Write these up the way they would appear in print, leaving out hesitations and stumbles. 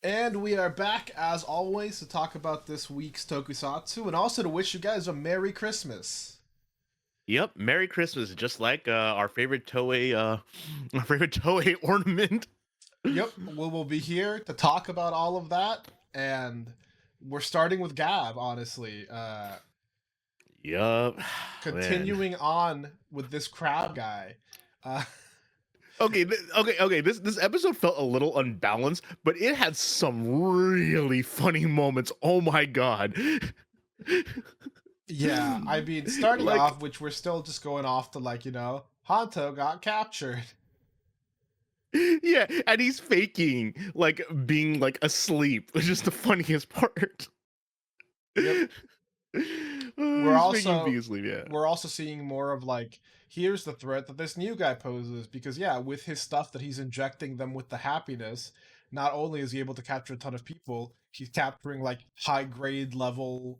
And we are back as always to talk about this week's tokusatsu and also to wish you guys a Merry Christmas. Yep, Merry Christmas, just like our favorite Toei, our favorite Toei ornament. Yep, we will be here to talk about all of that, and we're starting with Gab, honestly. Yup, man. Continuing on with this crab guy. Uh, Okay. This episode felt a little unbalanced, but it had some really funny moments. Oh my god! yeah, I mean, starting Like, off, which we're still just going off to Hanto got captured. yeah, and he's faking like being like asleep, which is the funniest part. Yep. Oh, we're he's faking also being asleep. Yeah. we're also seeing more of here's the threat that this new guy poses because yeah, with his stuff that he's injecting them with the happiness, not only is he able to capture a ton of people, he's capturing high grade level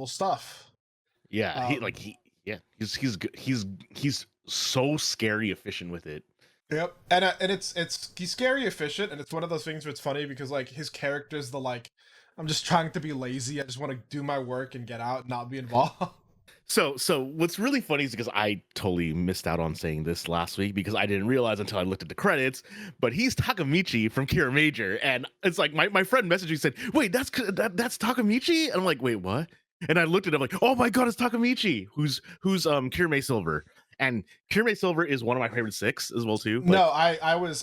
stuff. Yeah, um yeah, he's good. He's so scary efficient with it. yep. And it's he's scary efficient, and it's one of those things where it's funny because his character's the I'm just trying to be lazy, I just want to do my work and get out and not be involved. So what's really funny is because I totally missed out on saying this last week because I didn't realize until I looked at the credits, but he's Takamichi from Kira Major, and it's like my friend messaged me said, "Wait, that's Takamichi," and I'm like, "Wait, what?" And I looked at him like, "Oh my god, it's Takamichi, who's Kirame Silver." And Kirame Silver is one of my favorite six as well too. But No, I was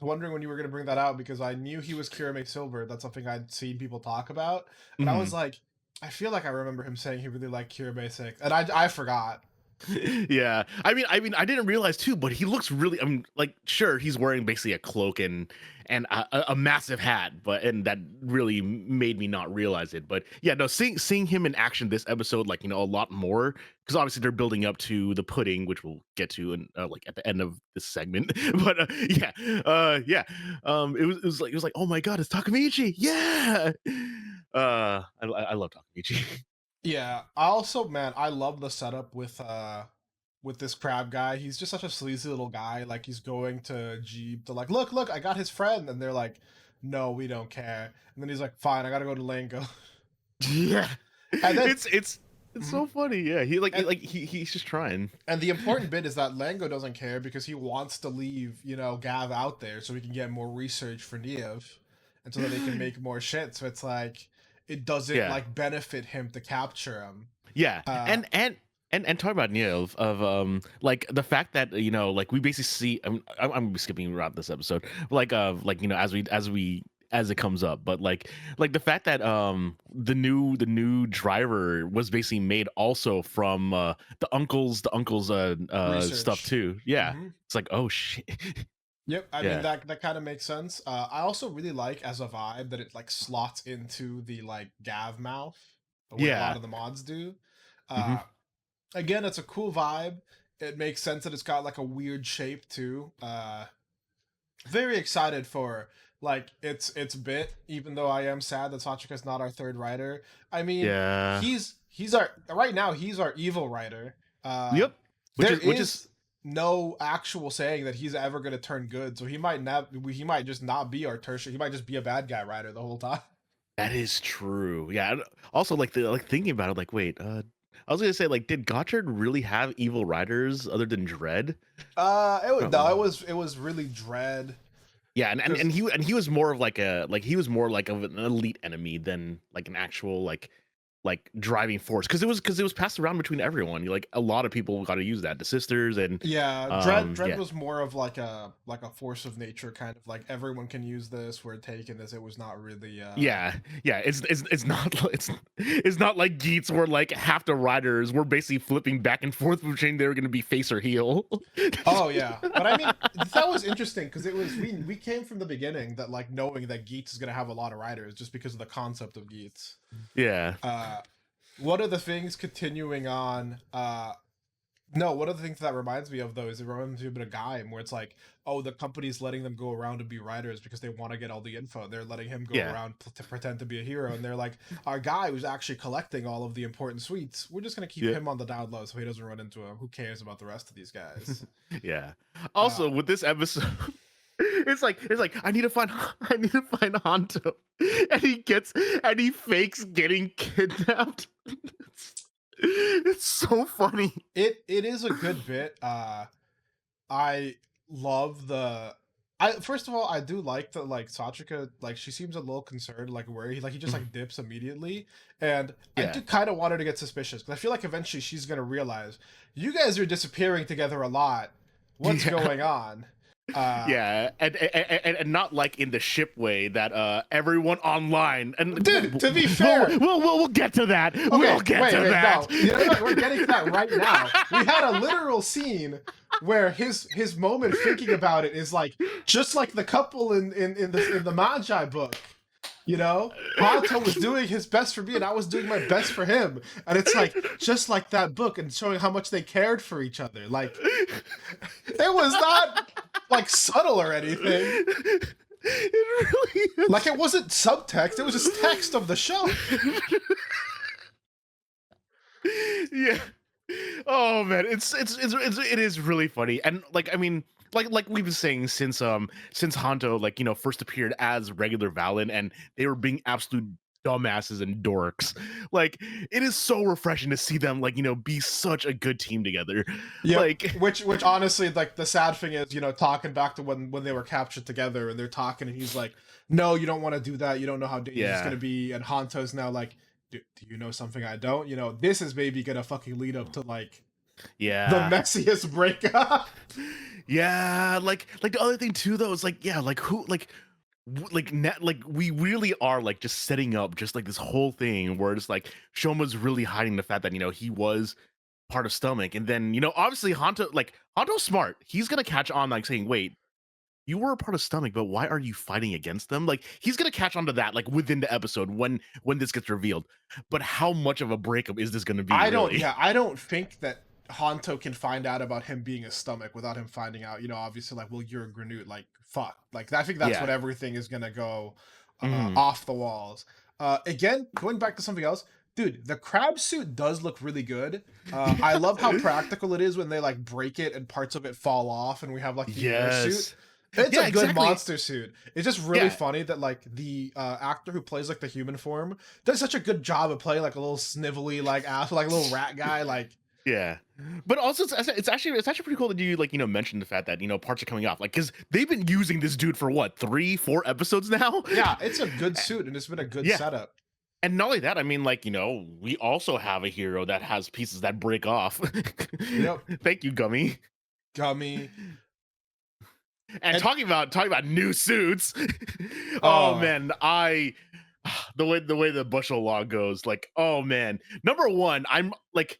wondering when you were gonna bring that out because I knew he was Kirame Silver. That's something I'd seen people talk about, and I was mhm. like, I feel like I remember him saying he really liked Kirame Six, and I forgot. Yeah, I didn't realize too, but he looks really. I'm like, sure, he's wearing basically a cloak and a massive hat, but and that really made me not realize it. But yeah, no, seeing him in action this episode, like a lot more, because obviously they're building up to the pudding, which we'll get to in like at the end of this segment. But yeah, it was like, oh my god, it's Takamichi, yeah. I love Takamichi. Yeah, I also man, I love the setup with this crab guy. He's just such a sleazy little guy. Like he's going to Jeep to look, I got his friend, and they're like, no, we don't care. And then he's like, fine, I gotta go to Lango. Yeah, and then it's mhm. so funny. Yeah, he like and he's just trying. And the important bit is that Lango doesn't care because he wants to leave, Gav out there so he can get more research for Niev and so that they can make more shit. So it's like it doesn't Yeah, benefit him to capture him. yeah, Uh and talk about Neil of like the fact that like we basically see. I'm skipping around this episode, like as it comes up, but like the fact that the new driver was basically made also from the uncle's stuff research. too. Yeah, Hmm. it's like, oh shit. Yep, I mean Yeah, that kind of makes sense. I also really like as a vibe that it slots into the Gav mouth the way a lot yeah. of the mods do. Hmm. Uh Again, it's a cool vibe. It makes sense that it's got a weird shape too. Very excited for its bit, even though I am sad that Sachika's not our third writer. I mean, Yeah. he's our right now, he's our evil writer. Yep. Which There is is no actual saying that he's ever gonna turn good, so he might just not be our tertiary, he might just be a bad guy writer the whole time. that is true. Yeah. And also, like thinking about it, like, wait, I was gonna say, like, did Gotchard really have evil riders other than Dread? It was no, Um, it was really Dread yeah, and because he was more of he was more like of an elite enemy than like an actual like driving force, because it was passed around between everyone. Like a lot of people got to use that, the sisters and yeah, Dread yeah. was more of like a force of nature kind of everyone can use this. We're taking this. It was not really Yeah. It's not it's not like Geats where like half the riders were basically flipping back and forth between they were going to be face or heel. Oh yeah, but I mean that was interesting because it was we came from the beginning that knowing that Geats is gonna have a lot of riders just because of the concept of Geats. Yeah, Uh, one of the things continuing on no, one of the things that reminds me of though is it reminds me of a guy where it's oh, the company's letting them go around and be writers because they want to get all the info. They're letting him go yeah, around to pretend to be a hero, and they're like, our guy who's actually collecting all of the important suites, we're just gonna keep yeah. him on the down low so he doesn't run into him. Who cares about the rest of these guys? Yeah. Uh, Also, with this episode, it's like I need to find Hanto, and he fakes getting kidnapped. It's so funny. It is a good bit. I love the. I first of all, I do like that like Sachika, like she seems a little concerned, like where he just Mhm. like dips immediately, and I Yeah. do kind of want her to get suspicious because I feel like eventually she's gonna realize you guys are disappearing together a lot. What's Yeah. going on? Uh, Yeah, and not like in the ship way that everyone online and Dude, to be fair, we'll get to that. We'll okay, get wait, to wait, that. no, you know what? We're getting to that right now. We had a literal scene where his moment thinking about it is like just like the couple in the Magi book. You know, Hato was doing his best for me, and I was doing my best for him, and it's like just like that book, and showing how much they cared for each other. Like it was not like subtle or anything. It really Like is. it wasn't subtext; it was just text of the show. Yeah. Oh man, it is really funny, and like I mean, like we've been saying since Hanto like first appeared as regular Valen, and they were being absolute dumbasses and dorks. Like it is so refreshing to see them like be such a good team together. Yep. Like Which honestly, like the sad thing is, talking back to when they were captured together and they're talking and he's like, "No, you don't want to do that. You don't know how dangerous it's yeah, gonna be." And Hanto's now like, Do you know something I don't? This is maybe gonna fucking lead up to like the yeah. messiest breakup." Yeah, like the other thing too though is like yeah, like who like we really are like just setting up just like this whole thing where it's like Shoma's really hiding the fact that he was part of Stomach, and then obviously Hanto's smart. He's gonna catch on like saying, "Wait, you were a part of Stomach, but why are you fighting against them?" Like he's gonna catch on to that like within the episode when this gets revealed. But how much of a breakup is this gonna be, I don't. really? Yeah, I don't think that Hanto can find out about him being a stomach without him finding out. Obviously, like, well, you're a Granute. Like, fuck. Like, I think that's Yeah. when everything is gonna go Mhm. off the walls. Again, going back to something else, dude. The crab suit does look really good. I love how practical it is when they like break it and parts of it fall off, and we have like the air suit. Yes. It's a Yeah, good exactly. monster suit. It's just really Yeah. funny that like the actor who plays like the human form does such a good job of playing like a little snivelly like ass like a little rat guy. Like Yeah, but also it's actually pretty cool that you like mentioned the fact that parts are coming off like because they've been using this dude for what 3-4 episodes now. yeah, it's a good suit and it's been a good Yeah, setup. and not only that, I mean like we also have a hero that has pieces that break off. Yep, Thank you, Gummy. Gummy And and talking about new suits. Oh uh man, the way the bushel law goes, like oh man, number one, I'm like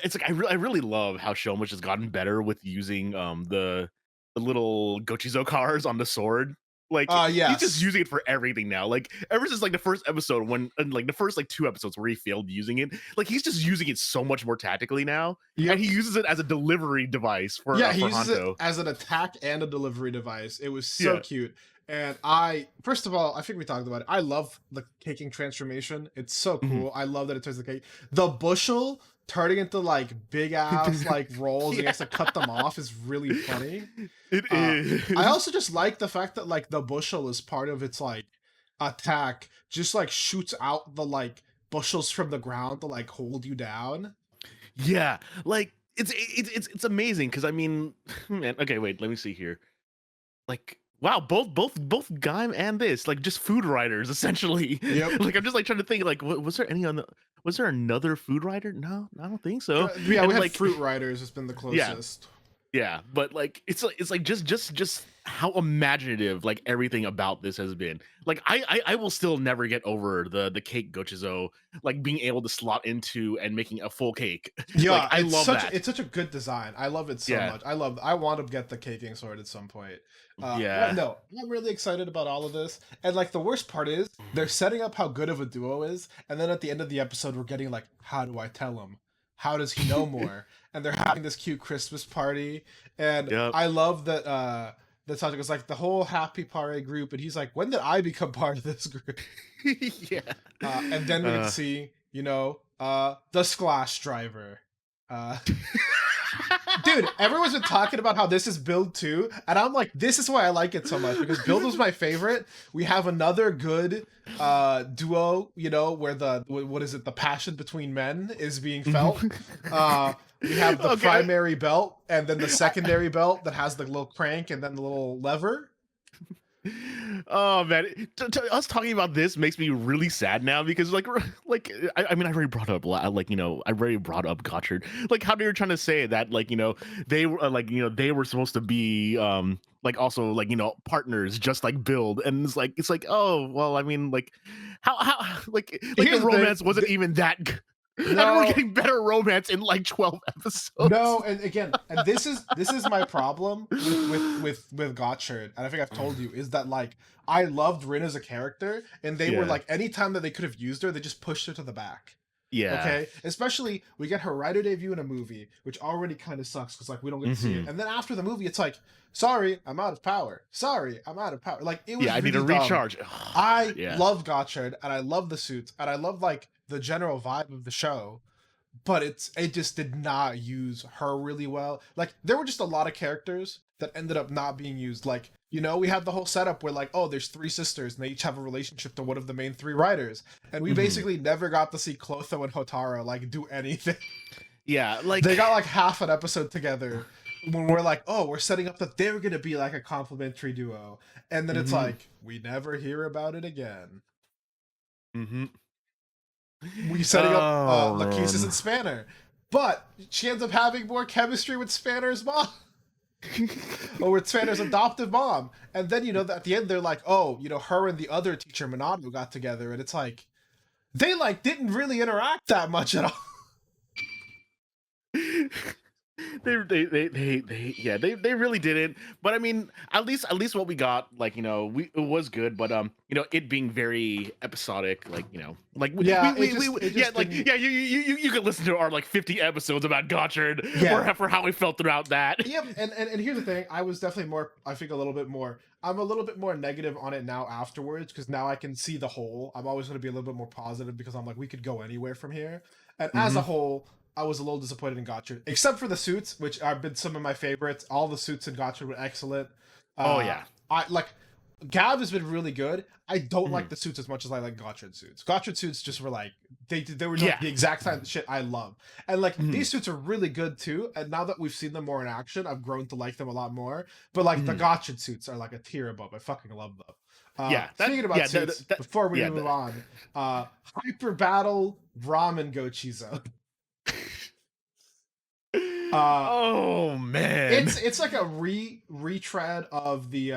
it's like I really love how Shomush has gotten better with using the little Gochizo cars on the sword. Like he's just yes. using it for everything now. Like ever since like the first episode when and like the first like 2 episodes where he failed using it, like he's just using it so much more tactically now, and Yep. he uses it as a delivery device Yeah, he for uses it Hanto. as an attack and a delivery device. It was so Yeah. cute. And I, first of all, I think we talked about it. I love the caking transformation. It's so Mhm. cool. I love that it turns the cake. The bushel turning into like big ass like rolls and he Yeah. has to cut them off is really funny. It Uh, I is. also just like the fact that like the bushel is part of its like attack, just like shoots out the like bushels from the ground to like hold you down. Yeah, like it's amazing because I mean, man. Okay, wait. Let me see here. Like, wow, both Gaim and this like just food writers essentially. Yep. Like I'm just like trying to think like was there any other was there another food writer? No, I don't think so. Yeah, we And had like fruit riders. It's been the yeah, closest. yeah, but like it's like just how imaginative like everything about this has been. Like I will still never get over the cake Gochizo like being able to slot into and making a full cake. Like Yeah, I love that. it's such a good design. I love it so Yeah. much. I want to get the caking sword at some point. Yeah. No, I'm really excited about all of this. And like the worst part is they're setting up how good of a duo is, and then at the end of the episode we're getting like, how do I tell him? How does he know more? And they're having this cute Christmas party, and Yep. I love that that Sasuke's like the whole happy party group, and he's like, when did I become part of this group? Yeah. And then we get to Uh, see, the Splash driver. Uh, dude, everyone's been talking about how this is Build 2, and I'm like, this is why I like it so much, because Build was my favorite. We have another good duo, you know, where what is it, the passion between men is being felt. We have the Okay. primary belt, and then the secondary belt that has the little crank and then the little lever. Oh man, us talking about this makes me really sad now because I mean I already brought up I already brought up Gotchard, like how they were trying to say that they were they were supposed to be also partners just like Build, and it's like, oh well, I mean how like the Here's the thing. romance wasn't even that good. And we're No, getting better romance in like 12 episodes. no, and again, and this is my problem with Gotchard, and I think I've told you, is that like I loved Rin as a character, and they were Yeah, like anytime that they could have used her, they just pushed her to the back. yeah. Okay, especially we get her writer debut in a movie, which already kind of sucks because like we don't get to see it, Hmm. and then after the movie, it's like, sorry, I'm out of power. Sorry, I'm out of power. Like it was Yeah, I need really to dumb. recharge. I Yeah. love Gotchard, and I love the suits, and I love like the general vibe of the show, but it just did not use her really well. Like there were just a lot of characters that ended up not being used. Like, you know, we had the whole setup where like, oh, there's three sisters and they each have a relationship to one of the main three writers. And we Hmm. basically never got to see Clotho and Hotaro like do anything. Yeah, like They got like half an episode together when we're like, oh, we're setting up that they're gonna be like a complementary duo. And then it's hmm like, we never hear about it again. hmm We setting up Oh Lakesis man. and Spanner. But she ends up having more chemistry with Spanner's mom. Or with Spanner's adoptive mom. And then, you know, at the end they're like, oh, you know, her and the other teacher, Minato, got together, and it's like they like didn't really interact that much at all. They really didn't. But I mean, at least what we got, it was good. But it being very episodic, Yeah, it yeah, just didn't. you could listen to our like 50 episodes about Gotchard Yeah. for how we felt throughout that. Yep, and here's the thing. I was definitely more. I think a little bit more. I'm a little bit more negative on it now afterwards because now I can see the whole. I'm always going to be a little bit more positive because I'm like we could go anywhere from here. And as a Hmm. whole, I was a little disappointed in Gotchard, except for the suits, which have been some of my favorites. All the suits in Gotchard were excellent. Oh Uh, yeah. I like Gav has been really good. I don't like Mhm. the suits as much as I like Gotchard suits. Gotchard suits just were like they were like Yeah. the exact kind of shit I love. And like Mhm. these suits are really good too. And now that we've seen them more in action, I've grown to like them a lot more. But like the Mhm. Gotchard suits are like a tier above. I fucking love them. Yeah. Speaking about suits, before we Yeah. move on, Hyper Battle Ramen Gochizo. Uh, Oh man. it's like a retread of the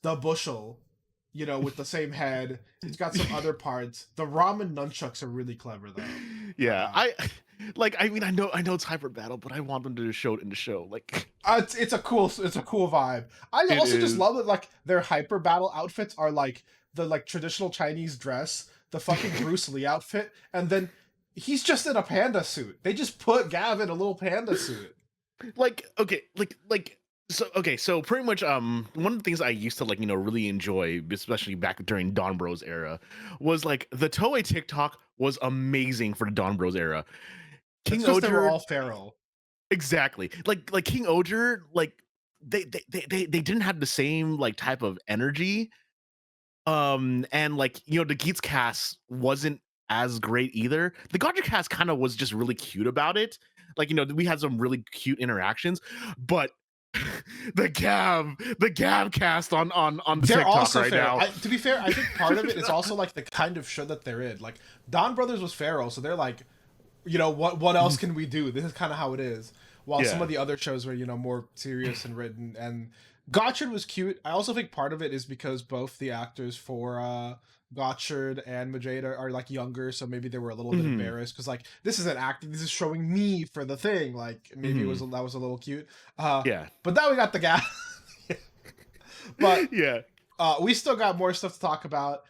bushel, you know, with the same head. It's got some other parts. The ramen nunchucks are really clever though. Yeah, Uh, I mean, I know it's hyper battle, but I want them to show it in the show. Like it's a cool vibe. I it also just is. love that like their hyper battle outfits are like the like traditional Chinese dress, the fucking Bruce Lee outfit, and then he's just in a panda suit. They just put Gav in a little panda suit. Like okay, so pretty much one of the things I used to really enjoy, especially back during Don Bros era, was like the Toei TikTok was amazing for the Don Bros era. That's King because they were Oger, all feral. exactly. Like King Oger, like they didn't have the same like type of energy. And the Geats cast wasn't as great either. The Godric cast kind of was just really cute about it. We had some really cute interactions, but the Gav cast on They're TikTok also right feral. now. To be fair, I think part of it is also like the kind of show that they're in. Like Don Brothers was feral, so they're like, you know, what else can we do? This is kind of how it is. While some Yeah. of the other shows were, you know, more serious and written. And Gotchard was cute. I also think part of it is because both the actors for Gotchard and Majade are like younger, so maybe they were a little bit Mhm, embarrassed because like this isn't acting, this is showing me for the thing. Like maybe it was mhm. that was a little cute. Uh, Yeah. but now we got the guy. But Yeah. we still got more stuff to talk about.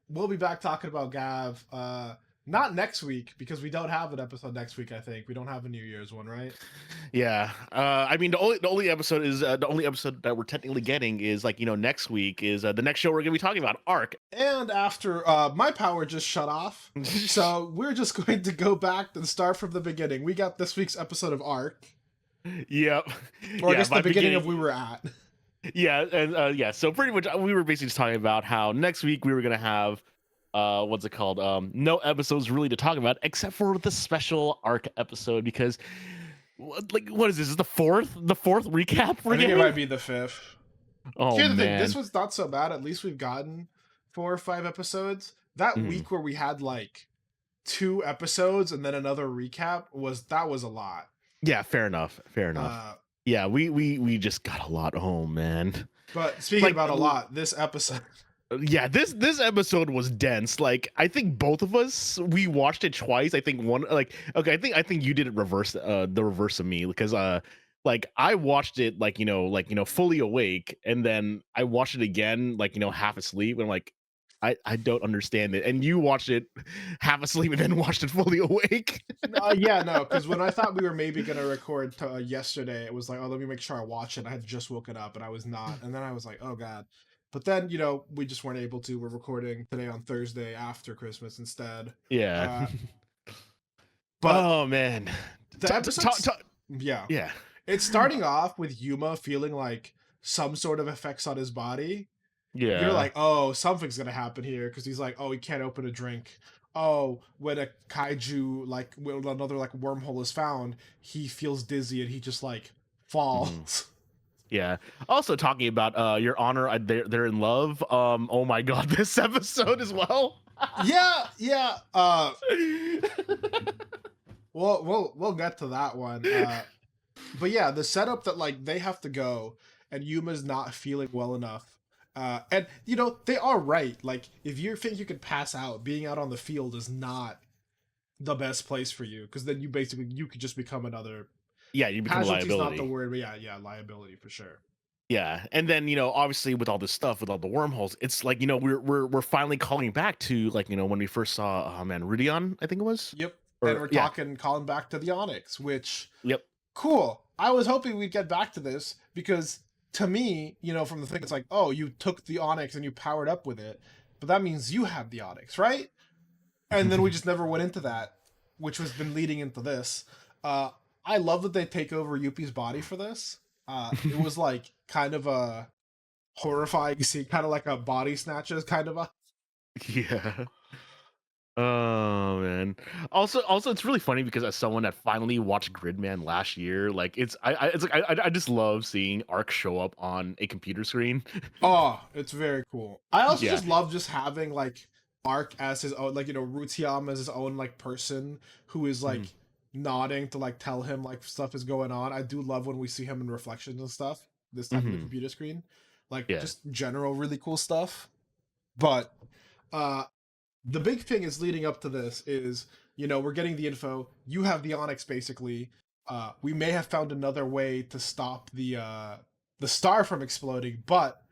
We'll be back talking about Gav. Not next week because we don't have an episode next week. I think we don't have a New Year's one, right? Yeah. I mean, the only episode is the only episode that we're technically getting is like next week is the next show we're gonna be talking about, Arc. And after my power just shut off, so we're just going to go back and start from the beginning. We got this week's episode of Arc, Yep. or I Yeah. guess the beginning of we were at. Yeah, and yeah. So pretty much we were basically just talking about how next week we were gonna have what's it called? No episodes really to talk about except for the special Arc episode because what is this? Is the fourth recap I we're think it getting? might be the fifth. Oh Here's the thing: man. this was not so bad. At least we've gotten 4 or 5 episodes. That Mhm. week where we had like 2 episodes and then another recap was a lot. Yeah, fair enough. Fair enough. Yeah, we just got a lot. Oh man. But speaking Like, about a lot, this episode. Yeah, this episode was dense. Like I think both of us we watched it twice. I think one like okay, I think you did it reverse the reverse of me because like I watched it like fully awake and then I watched it again like half asleep and I'm like I don't understand it. And you watched it half asleep and then watched it fully awake. Yeah, no, because when I thought we were maybe gonna record yesterday, it was like, oh, let me make sure I watch it. I had just woken up and I was not, and then I was like, oh god. But then we just weren't able to. We're recording today on Thursday after Christmas instead. Yeah. But Oh man. the episode, yeah, Yeah. it's starting off with Yuma feeling like some sort of effects on his body. Yeah. You're like, oh, something's gonna happen here because he's like, oh, he can't open a drink. Oh, when a kaiju when another like wormhole is found, he feels dizzy and he just like falls. Yeah. Also talking about Your Honor, they're in love. Oh my god, this episode as well. Yeah, yeah. We'll get to that one. But yeah, the setup that like they have to go and Yuma's not feeling well enough. And they are right. Like if you think you could pass out, being out on the field is not the best place for you because then you could just become another. Yeah, you become a Casualty's liability. not the word, but yeah, liability for sure. Yeah, and then obviously with all this stuff, with all the wormholes, it's like we're finally calling back to like when we first saw Rudion, I think it was. Yep. Or, And we're calling back to the Onyx, which Yep. cool. I was hoping we'd get back to this because to me, from the thing, it's like, oh, you took the Onyx and you powered up with it, but that means you have the Onyx, right? And then we just never went into that, which has been leading into this. I love that they take over Yuppie's body for this. It was like kind of a horrifying scene, kind of like a body snatches kind of a. Yeah. Oh man. Also, it's really funny because as someone that finally watched Gridman last year, like it's like I just love seeing Arc show up on a computer screen. Oh, it's very cool. I also Yeah. just love just having like Arc as his own, like Rutiam as his own like person who is like nodding to like tell him like stuff is going on. I do love when we see him in reflections and stuff this time on the computer screen, like just general really cool stuff. But the big thing is leading up to this is we're getting the info. You have the Onyx basically. We may have found another way to stop the star from exploding, but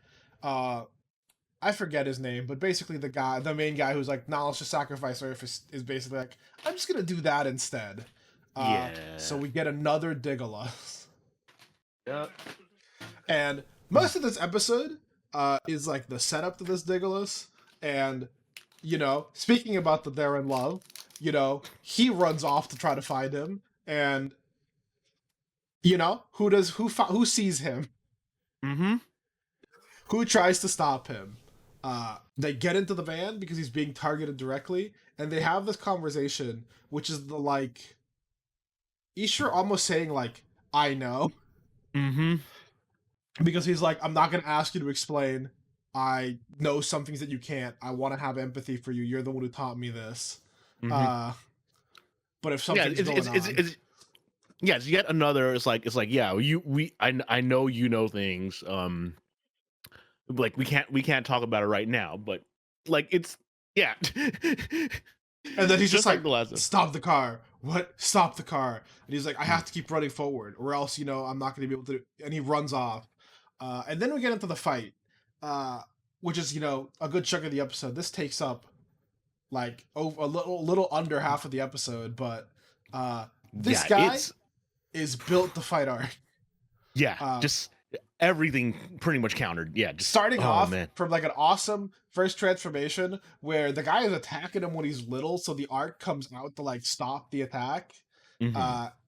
I forget his name, but basically the main guy who's like, nah, let's just sacrifice Earth is basically like, I'm just gonna do that instead. So we get another Diggolus. Yep. And most of this episode is like the setup to this Diggolus, and speaking about that they're in love, he runs off to try to find him, and who sees him? Who tries to stop him? They get into the van because he's being targeted directly, and they have this conversation, which is the like Ishur almost saying like, I know. Because he's like, I'm not gonna ask you to explain. I know some things that you can't. I want to have empathy for you. You're the one who taught me this. But if something's going on, it's yet another. It's like yeah, I know you know things. Like we can't talk about it right now, but like it's yeah. And then he's just like the stop the car. What? Stop the car. And he's like, I have to keep running forward, or else I'm not going to be able to. And he runs off. And then we get into the fight, which is a good chunk of the episode. This takes up like over a little under half of the episode, but this Yeah, guy it's is built to fight Arc. yeah, Uh, just everything pretty much countered. Yeah, just Starting oh off man. from like an awesome first transformation where the guy is attacking him when he's little, so the Arc comes out to like stop the attack. Hmm.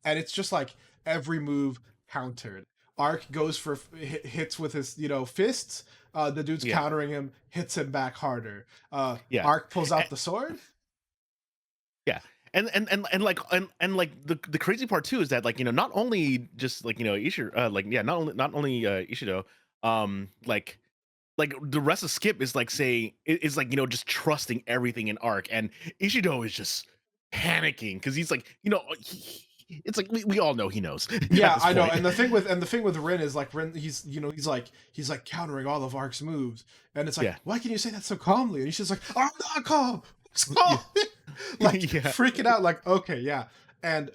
And it's just like every move countered. Arc goes for hits with his fists. The dude's Yeah, countering him, hits him back harder. yeah. Arc pulls out the sword. Yeah. And like the crazy part too is that like not only just like Ishido like yeah not only Ishido like the rest of Skip is like saying is like just trusting everything in Arc, and Ishido is just panicking because he's like it's like we all know he knows at Yeah, this I know. point. And the thing with Rin is like Rin, he's like countering all of Arc's moves, and it's like, Yeah. why can you say that so calmly? And he's just like, I'm not calm. It's calm. Like Yeah. freaking out. Like, okay, yeah. And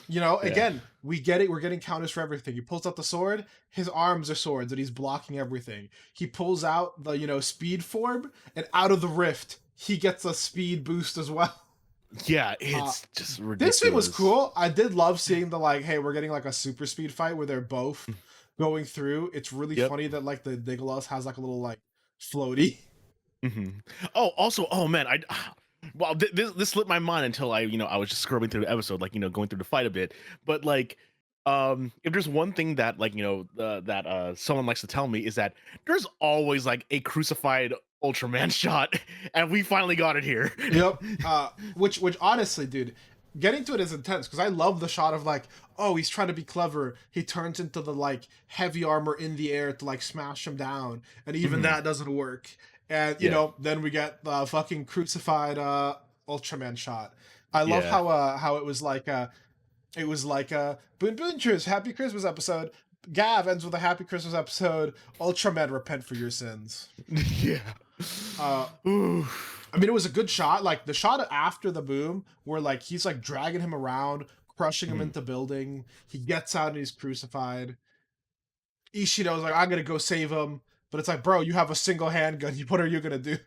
Yeah. again, we get it. We're getting counters for everything. He pulls out the sword. His arms are swords, and he's blocking everything. He pulls out the speed form, and out of the rift, he gets a speed boost as well. Yeah, it's just This thing was ridiculous. cool. I did love seeing the like, hey, we're getting like a super speed fight where they're both going through. It's really Yep. funny that like the Diggleus has like a little like floaty. Hmm. Oh, also, oh man, well, this slipped my mind until I was just scrubbing through the episode, like going through the fight a bit. But like, if there's one thing that like that someone likes to tell me is that there's always like a crucified Ultraman shot, and we finally got it here. Yep. Which honestly, dude, getting to it is intense because I love the shot of like, oh, he's trying to be clever. He turns into the like heavy armor in the air to like smash him down, and even Mhm. that doesn't work. And Yeah, then we get the fucking crucified Ultraman shot. I love yeah, how it was like Boonboomger's Happy Christmas episode. Gav ends with a Happy Christmas episode. Ultraman, repent for your sins. yeah. Uh, Ooh. I mean, it was a good shot. Like the shot after the boom, where like he's like dragging him around, crushing him Mhm. into building. He gets out and he's crucified. Ishido's like, I'm gonna go save him, but it's like, bro, you have a single handgun. What are you gonna do?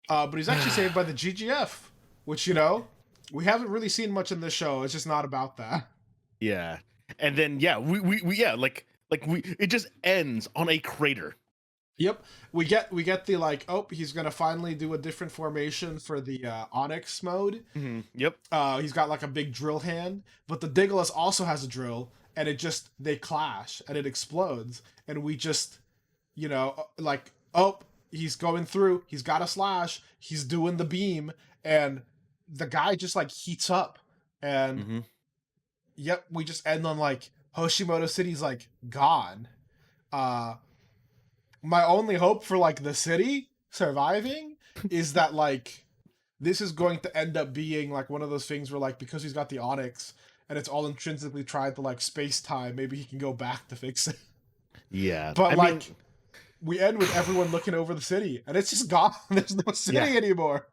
But he's actually saved by the GGF, which we haven't really seen much in this show. It's just not about that. Yeah, and then yeah, we yeah like we it just ends on a crater. Yep, we get the like, oh, he's gonna finally do a different formation for the Onyx mode. Yep. He's got like a big drill hand, but the Diggleus also has a drill, and they clash and it explodes, and we just like, oh, he's going through, he's got a slash, he's doing the beam, and the guy just like heats up, and Hmm. yep, we just end on like Hoshimoto City's like gone. Uh, my only hope for like the city surviving is that like this is going to end up being like one of those things where like because he's got the Onyx and it's all intrinsically tied to like space time, maybe he can go back to fix it. Yeah, But I mean, like we end with everyone looking over the city and it's just gone. There's no city yeah, anymore.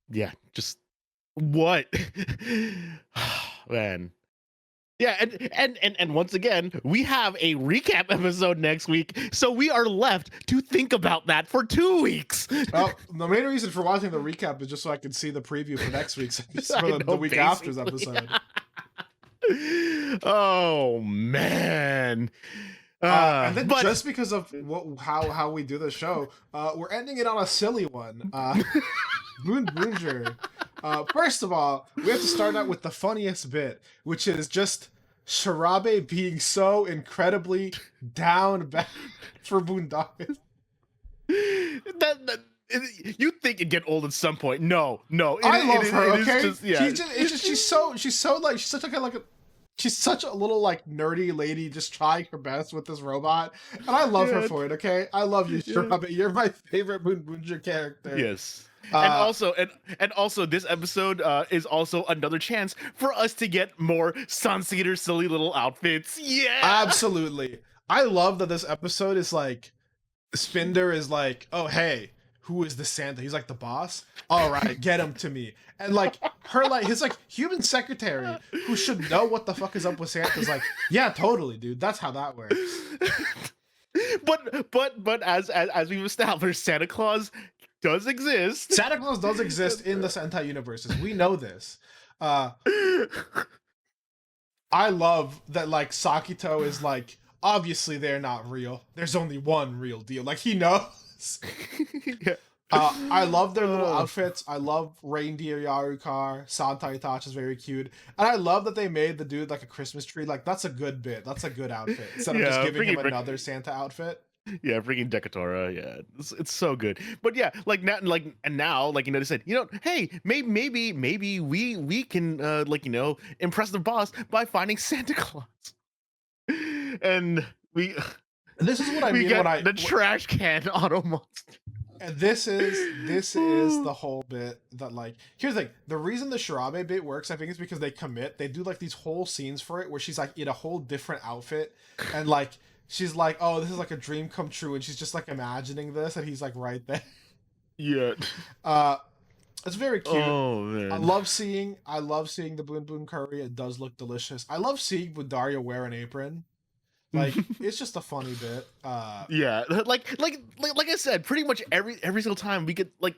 yeah, just what, man. Yeah, and once again, we have a recap episode next week, so we are left to think about that for 2 weeks. Well, the main reason for watching the recap is just so I can see the preview for next week's I for the know, week after's basically. episode. Oh man. And then But just because of how we do the show, we're ending it on a silly one. Boonboomger. First of all, we have to start out with the funniest bit, which is just Shirabe being so incredibly down bad for Boondoggle. that you think it'd get old at some point. No, I love her. it is Okay, just, yeah. she's so like she's such a little like nerdy lady just trying her best with this robot, and I love her Yeah. for it. Okay, I love you, Yeah. Shirabe. You're my favorite Boonboomger character. Yes. Uh, And also this episode is also another chance for us to get more Sunseeker silly little outfits. Yeah. Absolutely. I love that this episode is like Spinder is like, oh hey, who is the Santa? He's like the boss. All right, get him to me. And like her like his like human secretary who should know what the fuck is up with Santa's like, yeah, totally, dude. That's how that works. But as we've established, Santa Claus does exist. Santa Claus does exist in the Sentai universes. We know this. Uh, I love that like Sakito is like, obviously they're not real. There's only one real deal. Like he knows. Yeah. I love their little outfits. I love Reindeer Yarukar. Santa Itachi is very cute. And I love that they made the dude like a Christmas tree. Like that's a good bit. That's a good outfit. Instead of just giving him another Santa outfit. Yeah, freaking Decatora. Yeah, it's so good. But yeah, like now, like they said, hey, maybe we can impress the boss by finding Santa Claus, and we This is what I we mean get when I the trash can auto monster. and this is the whole bit that like here's the thing. The reason the Shirabe bit works, I think, is because they commit. They do like these whole scenes for it where she's like in a whole different outfit and like she's like, oh, this is like a dream come true, and she's just like imagining this, and he's like right there. Yeah. It's very cute. Oh man. I love seeing the Boon Boon curry. It does look delicious. I love seeing Budaria wear an apron. Like it's just a funny bit. Yeah, like I said, pretty much every single time we get like,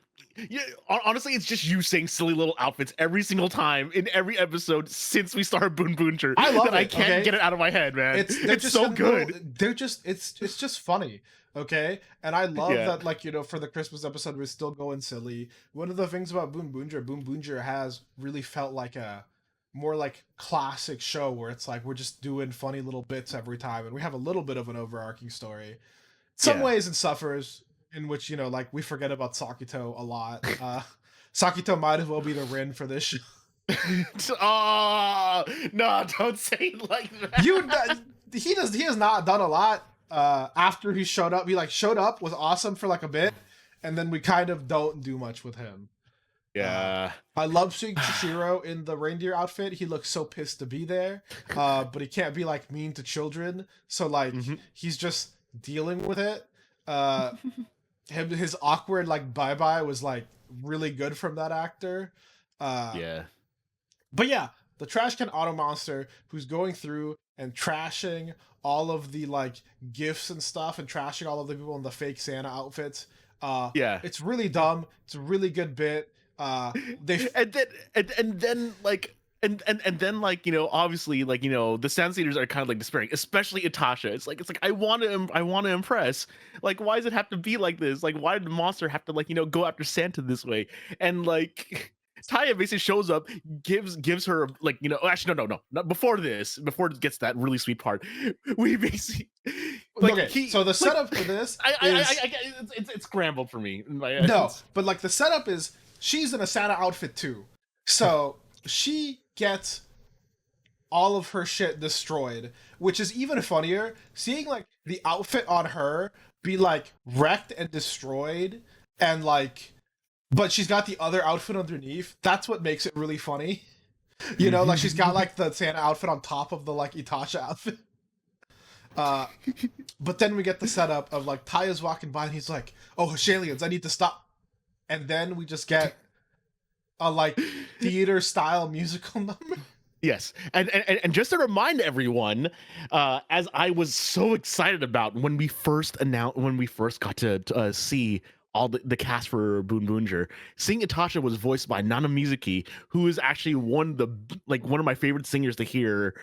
yeah, honestly, it's just you saying silly little outfits every single time in every episode since we started Boonboomger. I love that it. I can't get it out of my head, man. It's so good. It's just funny. Okay, and I love that, like, for the Christmas episode we're still going silly. One of the things about Boonboomger has really felt like a more like classic show where it's like we're just doing funny little bits every time, and we have a little bit of an overarching story. Some ways it suffers, in which like we forget about Sakito a lot. Sakito might as well be the Rin for this show. Oh no! Don't say it like that. He has not done a lot. After he showed up, showed up, was awesome for like a bit, and then we kind of don't do much with him. Yeah. I love seeing Chishiro in the reindeer outfit. He looks so pissed to be there, but he can't be like mean to children. So like he's just dealing with it. His awkward like bye bye was like really good from that actor. Yeah. But yeah, the trash can auto monster who's going through and trashing all of the like gifts and stuff, and trashing all of the people in the fake Santa outfits. Yeah, it's really dumb. It's a really good bit. They and then obviously the Sensators are kind of like despairing, especially Itasha. It's like I want to impress. Like, why does it have to be like this? Like, why did the monster have to go after Santa this way? And like Taya basically shows up, gives her actually no, not before this, before it gets to that really sweet part. We basically so the setup for this it's scrambled for me. No, but like the setup is she's in a Santa outfit too, so she gets all of her shit destroyed, which is even funnier. Seeing like the outfit on her be like wrecked and destroyed, and like, but she's got the other outfit underneath. That's what makes it really funny. Like she's got like the Santa outfit on top of the like Itasha outfit. But then we get the setup of like Taya's walking by and he's like, "Oh, Hashalians, I need to stop." And then we just get a like theater style musical number. Yes, and just to remind everyone, as I was so excited about when we first got to see all the cast for Boonboomger, seeing Itasha was voiced by Nana Mizuki, who is actually one of my favorite singers to hear.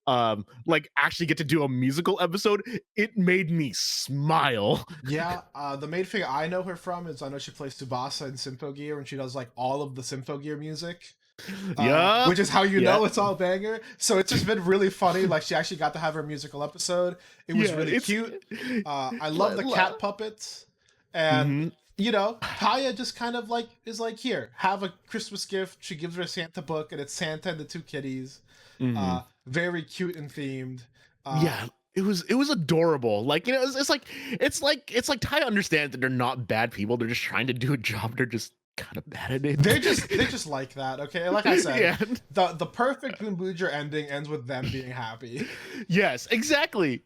Actually get to do a musical episode, it made me smile. Yeah, the main thing I know her from is I know she plays Tsubasa in Symphogear, and she does like all of the Symphogear music. Which is how you know it's all banger. So it's just been really funny. Like she actually got to have her musical episode. It was really cute. I love the cat puppets, and Taya just kind of like is like, here, have a Christmas gift. She gives her a Santa book, and it's Santa and the two kitties. Very cute and themed. It was adorable. Like, it's like Taya understands that they're not bad people. They're just trying to do a job. They're just kind of bad at it. They're just like that. Okay, like I said, the perfect Boonboomger ending ends with them being happy. Yes, exactly.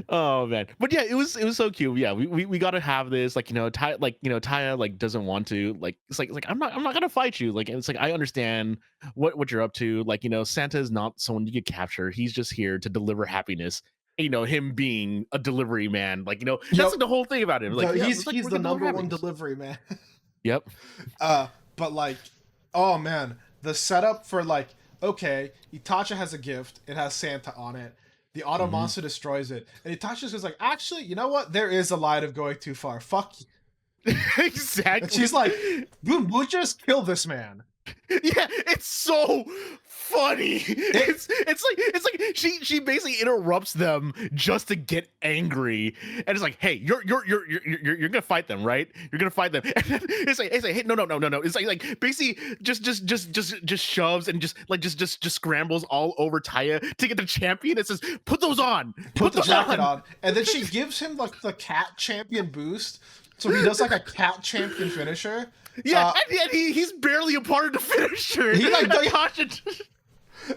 Oh man, but yeah, it was so cute. Yeah, we got to have this. Taya doesn't want to. It's like I'm not gonna fight you. Like, it's like I understand what you're up to. Like, Santa is not someone you could capture. He's just here to deliver happiness him being a delivery man. Like, that's Yep. like the whole thing about him. Like, yeah, He's it's like he's we're the getting more number one happenings. delivery man. Yep. But like, oh man, the setup for like, okay, Itachi has a gift. It has Santa on it. The auto Mhm. monster destroys it, and Itachi just goes like, actually, you know what? There is a line of going too far. Fuck you. Exactly. And she's like, Boonboomger, just kill this man. Yeah, it's so funny. It's like she basically interrupts them just to get angry, and it's like, hey, you're gonna fight them, right? You're gonna fight them. And then it's like, hey, no. It's like basically just shoves and just scrambles all over Taya to get the champion. It says, put those on, Put the jacket on, and then she gives him like the cat champion boost, so he does like a cat champion finisher. Yeah, and he's barely a part of the finisher. He like Natasha-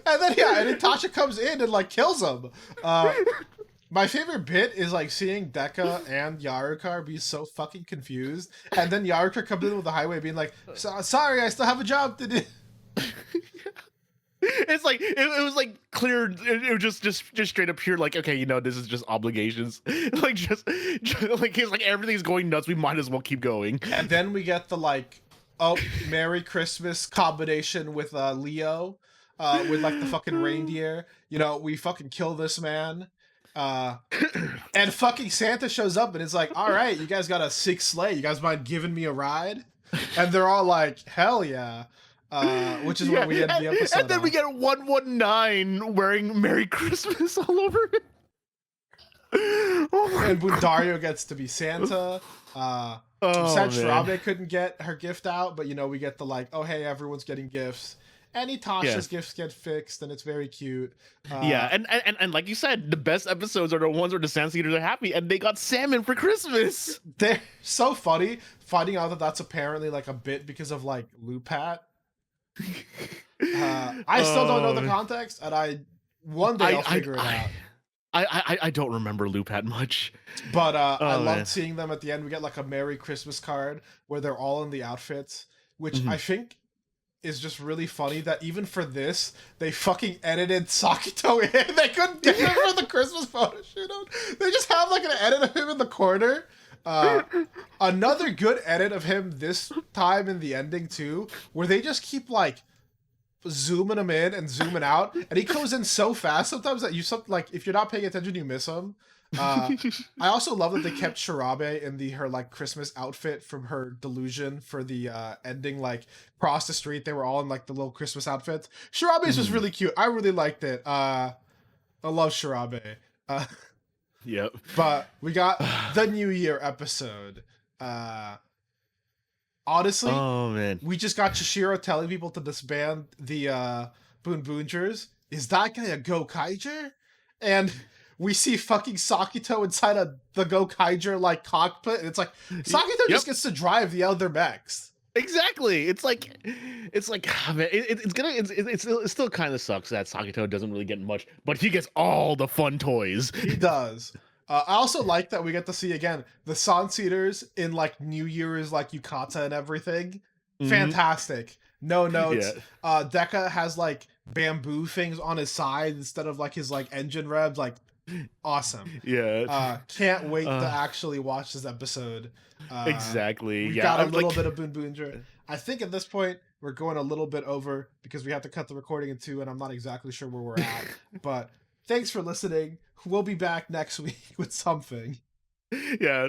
and then and Natasha comes in and like kills him. My favorite bit is like seeing Deka and Yarukar be so fucking confused, and then Yarukar comes in with the highway being like, "Sorry, I still have a job to do." It's like it was like clear. It was just straight up pure. Like, okay, this is just obligations. Like just like it's like everything's going nuts. We might as well keep going. And then we get the like, oh, Merry Christmas combination with Leo, with like the fucking reindeer. We fucking kill this man. And fucking Santa shows up and it's like, all right, you guys got a 6 sleigh. You guys mind giving me a ride? And they're all like, hell yeah. Which is what we end the episode And then on. we get 119 wearing Merry Christmas all over it. And Bundario gets to be Santa. Sad Shirabe couldn't get her gift out, but we get the like, oh hey, everyone's getting gifts. And Tasha's gifts get fixed, and it's very cute. And like you said, the best episodes are the ones where the Sand Eaters are happy, and they got salmon for Christmas. They're so funny, finding out that that's apparently like a bit because of like Lupat. I still don't know the context, and one day I'll figure it out. I don't remember Lupat much, but I loved seeing them at the end. We get like a Merry Christmas card where they're all in the outfits, which I think is just really funny that even for this, they fucking edited Sakito in. They couldn't get him for the Christmas photo shoot. They just have like an edit of him in the corner. Another good edit of him this time in the ending too, where they just keep like zooming him in and zooming out, and he goes in so fast sometimes that if you're not paying attention, you miss him. I also love that they kept Shirabe in her like Christmas outfit from her delusion for the ending. Like across the street, they were all in like the little Christmas outfits. Shirabe is just really cute. I really liked it. I love Shirabe. Yep. But we got the New Year episode. Honestly, oh man, we just got Chishiro telling people to disband the Boonboongers. Is that guy a Gokaiger? And we see fucking Sakito inside the Gokaiger like cockpit, and it's like Sakito just gets to drive the other mechs. Exactly. It's like oh, man, it still kind of sucks that Sakito doesn't really get much, but he gets all the fun toys. He does. I also like that we get to see again the Sunseaters in like New Year's like yukata and everything. Fantastic. No notes. Deka has like bamboo things on his side instead of like his like engine revs. Like awesome. Yeah. Can't wait to actually watch this episode. Exactly. We got a little bit of Boonboomger. I think at this point we're going a little bit over because we have to cut the recording in 2, and I'm not exactly sure where we're at. But thanks for listening. We'll be back next week with something. Yeah.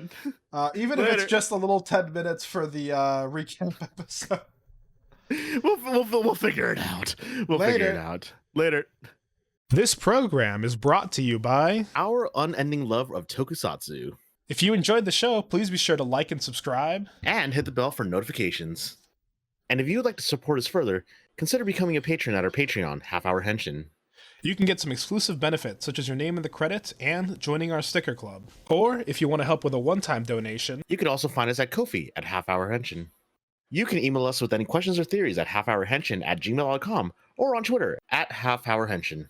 Even if it's just a little 10 minutes for the recap episode. We'll figure it out. We'll figure it out. Later. This program is brought to you by Our Unending Love of Tokusatsu. If you enjoyed the show, please be sure to like and subscribe. And hit the bell for notifications. And if you would like to support us further, consider becoming a patron at our Patreon, Half Hour Henshin. You can get some exclusive benefits, such as your name in the credits and joining our sticker club. Or, if you want to help with a one-time donation, you can also find us at Ko-fi at Half Hour Henshin. You can email us with any questions or theories at halfhourhenshin@gmail.com or on Twitter at halfhourhenshin.